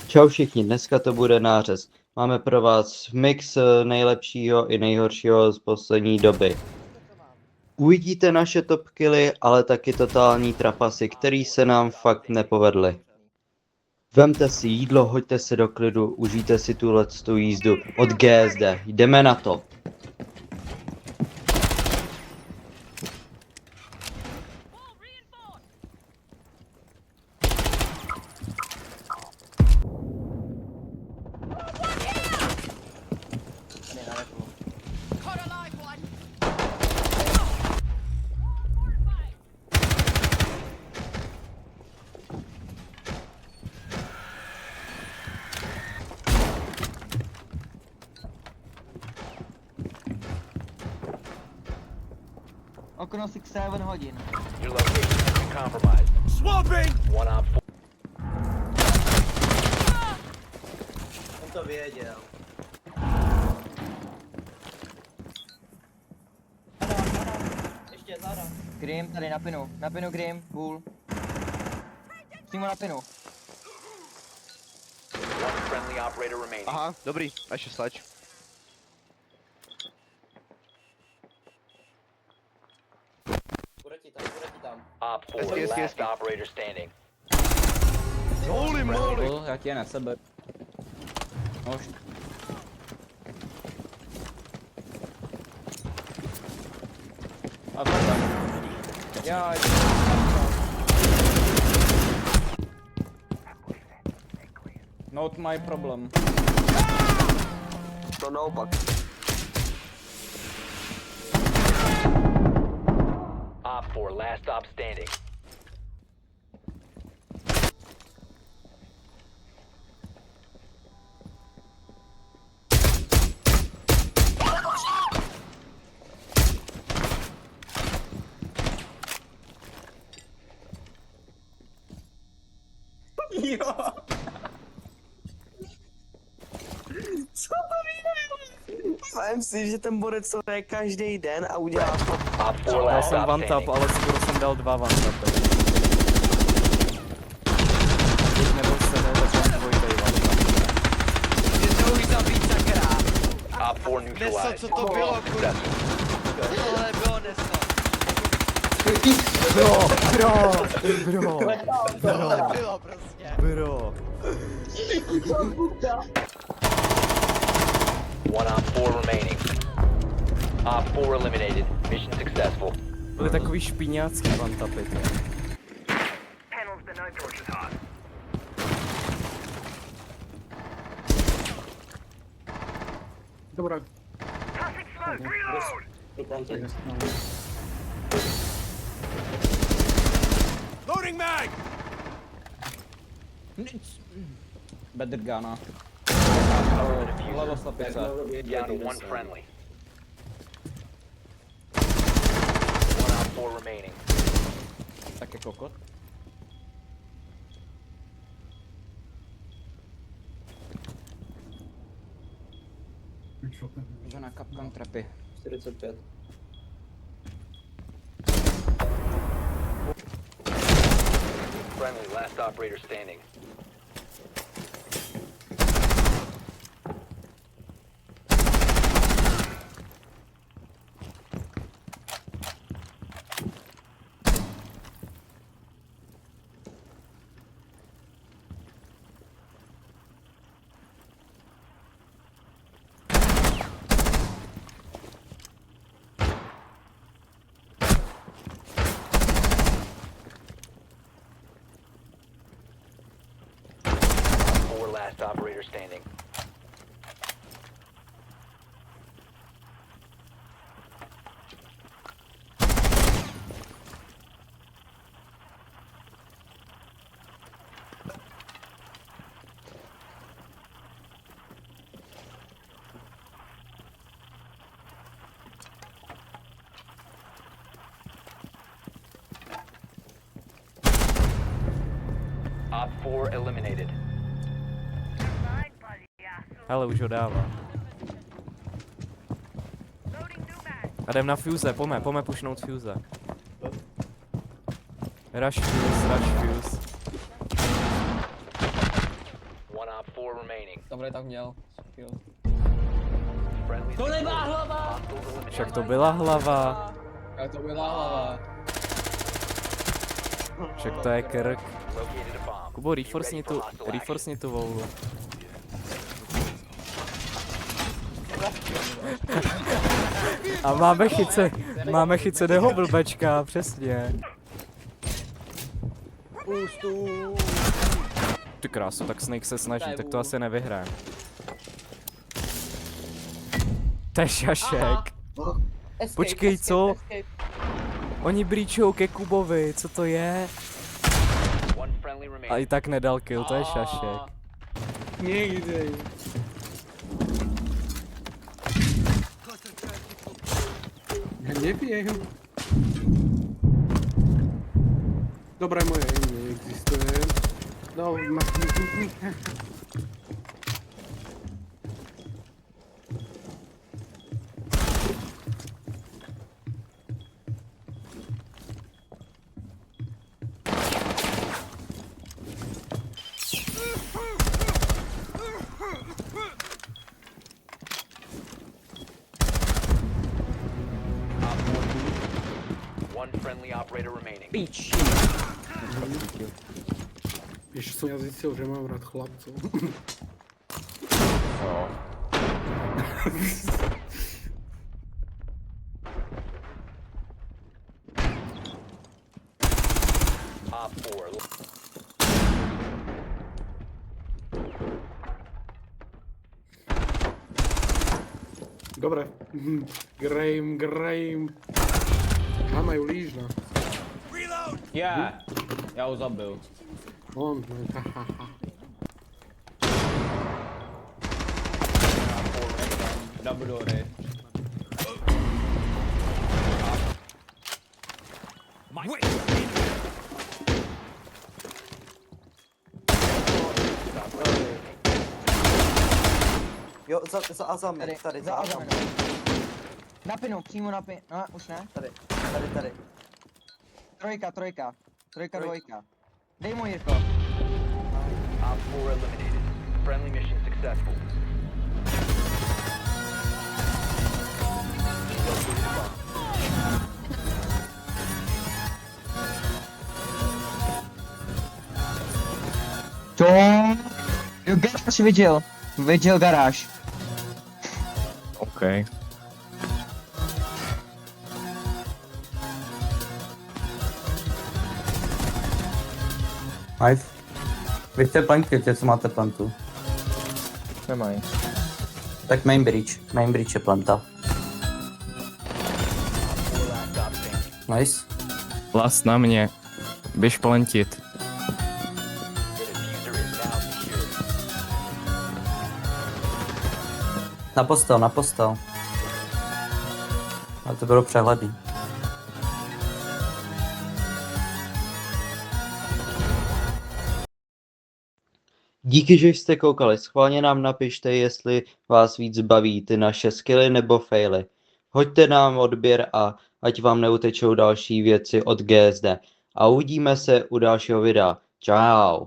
Čau všichni, dneska to bude nářez. Máme pro vás mix nejlepšího i nejhoršího z poslední doby. Uvidíte naše top killy, ale taky totální trapasy, který se nám fakt nepovedly. Vemte si jídlo, hoďte se do klidu, užijte si tu jízdu od GSD. Jdeme na to. Okno 6-7 hodin. Your location has been compromised. Swapping! One op 4. On to věděl. Ještě záda. Grim tady na pinu Grim, cool. Přímo na pinu. One friendly operator remaining. Aha, dobrý, a ještě slač. Bude ti tam. Op 4, Hezky. last operator standing. Holy moly! Já tě na sebe. Už. A tam. Já. Not my problem. To naopak. Op 4, last stop standing. Jo. Myslím si, že ten borec to je každý den a udělá to. Op 4, Dal last jsem stop one tap, standing. ale skoro jsem dal 2 one tapy. Když nebyl sebe, tak jsem dvojitej one tap. Že to už zabít sakra. Op 4 neutralized. Co to bylo, kurva? Tohle bylo neso. Tohle bylo prostě. Bro. One op 4 remaining. Op 4 eliminated. Mission successful. Byly takový špíňácký one tapy. Loading mag! Better Gana. Hlava slapice. Down to one friendly. One op 4 remaining. Tak je kokot. Žena kapkan trapy. 45. Friendly, last operator standing. Four last operator standing. Op 4 eliminated. Hele, už ho dává. A jdem na fuse, pojďme pushnout fuse. Rush fuse. One op 4 remaining. Dobrý, tak měl. Jo. Friendly To nemá successful. hlava! Hostiles eliminated. Však to byla hlava. Jak to byla hlava? Však to je krk. Located a bomb. Kubo, Be ready for hostile action. reforcni tu voulu. A máme chyce deho blbečka, přesně. Ty krásu, tak Snake se snaží, tak to asi nevyhrajem. To je šašek. Počkej, co? Oni brýčujou ke Kubovi, co to je? One friendly A remaining. i tak nedal kill, to je šašek. Někdy. Ja neviem. Dobre, moje neexistuje. No, One friendly operator remaining. Piči. Vieš, som ja zistil, že mám rád chlapcov. Op 4. Dobre. Graham. A majú lížna. Já ho zabil. On, hahaha. Dumbledore. Jo, za Azami, tady, za Azami. Na pinu, přímo na pinu. No, už ne? Tady. Trojka, dvojka. Dej mu, Jirko. Op 4 eliminated. Friendly mission successful. Located a bomb. To... Jo, garáž viděl garáž. OK. Nice. Vy jste plantky, co máte plantu? Nemají. Tak main bridge je planta. 4 last stop standing. Nice. Last na mě. Běž plantit. The diffuser is now secured. Na postel. Ale to bylo přehledný. Díky, že jste koukali. Schválně nám napište, jestli vás víc baví ty naše skilly nebo faily. Hoďte nám odběr a ať vám neutečou další věci od GSD. A uvidíme se u dalšího videa. Čau.